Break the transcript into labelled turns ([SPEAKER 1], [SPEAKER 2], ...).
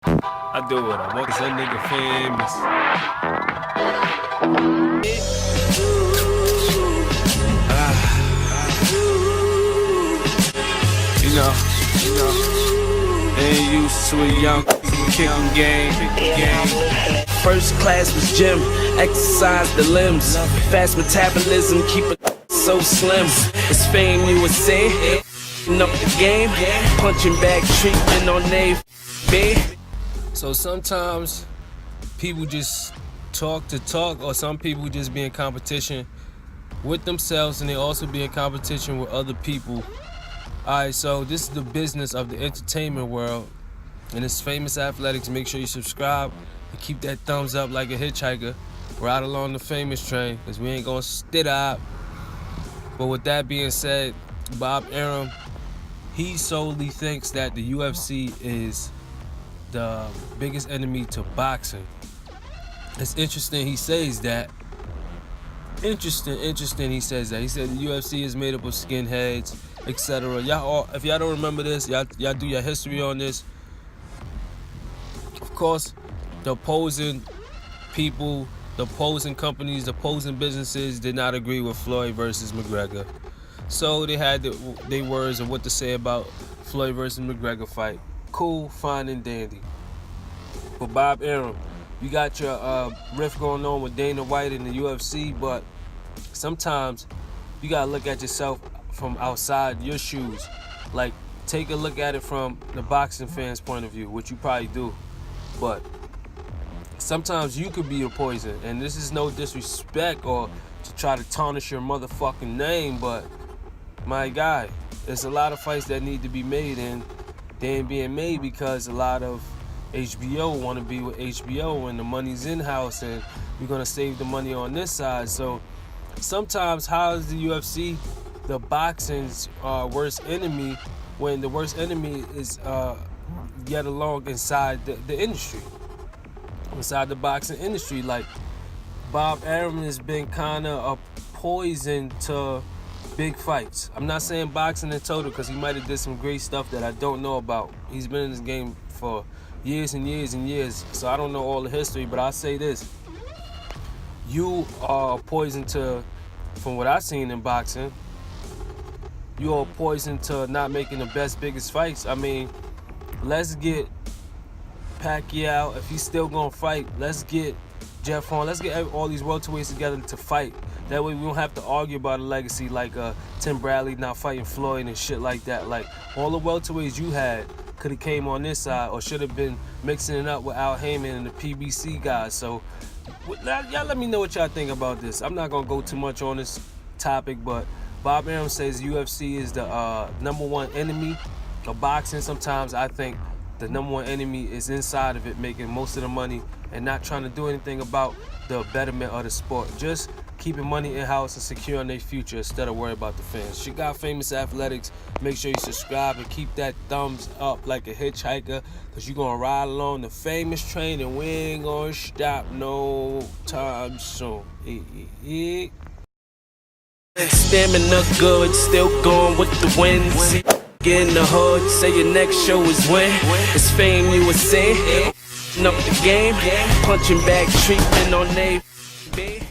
[SPEAKER 1] I do what I want, cause that nigga famous. You know, ain't used to a young kicking game.
[SPEAKER 2] First class was gym, exercise the limbs. Fast metabolism, keep it so slim. It's Fame USA, up the game. Punching bag treatment on they babe.
[SPEAKER 1] So sometimes people just talk to talk, or some people just be in competition with themselves, and they also be in competition with other people. Alright, so this is the business of the entertainment world, and it's Famous Athletics. Make sure you subscribe and keep that thumbs up like a hitchhiker. Ride along the famous train, cause we ain't gonna sit up. But with that being said, Bob Arum, he solely thinks that the UFC is the biggest enemy to boxing. It's interesting he says that. Interesting he says that. He said the UFC is made up of skinheads, etc. Y'all, if y'all don't remember this, y'all do your history on this. Of course, the opposing people, the opposing companies, the opposing businesses did not agree with Floyd versus McGregor. So they had their words of what to say about Floyd versus McGregor fight. Cool, fine, and dandy. But Bob Arum, you got your riff going on with Dana White in the UFC, but sometimes you gotta look at yourself from outside your shoes. Like, take a look at it from the boxing fans' point of view, which you probably do. But sometimes you could be a poison, and this is no disrespect or to try to tarnish your motherfucking name, but my guy, there's a lot of fights that need to be made, and they ain't being made because a lot of HBO want to be with HBO, and the money's in-house, and we're going to save the money on this side. So sometimes, how is the UFC the boxing's worst enemy when the worst enemy is yet along inside the industry, inside the boxing industry? Like, Bob Arum has been kind of a poison to big fights. I'm not saying boxing in total, because he might have did some great stuff that I don't know about. He's been in this game for years and years and years, so I don't know all the history, but I'll say this. You are a poison to, from what I've seen in boxing, you are a poison to not making the best, biggest fights. I mean, let's get Pacquiao, if he's still gonna fight. Let's get Jeff Horn. Let's get all these welterweights together to fight. That way we don't have to argue about a legacy like Tim Bradley not fighting Floyd and shit like that. Like, all the welterweights you had could have came on this side, or should have been mixing it up with Al Heyman and the PBC guys. So y'all let me know what y'all think about this. I'm not gonna go too much on this topic, but Bob Arum says UFC is the #1 enemy of boxing. Sometimes I think the #1 enemy is inside of it, making most of the money and not trying to do anything about the betterment of the sport. Just keeping money in-house and securing their future instead of worrying about the fans. You got Famous Athletics. Make sure you subscribe and keep that thumbs up like a hitchhiker, because you're going to ride along the famous train, and we ain't going to stop no time soon.
[SPEAKER 2] Stamina good, still going with the wind. See, get in the hood, say your next show is when. It's Fame USA, up the game. Punching bag treatment on they babe.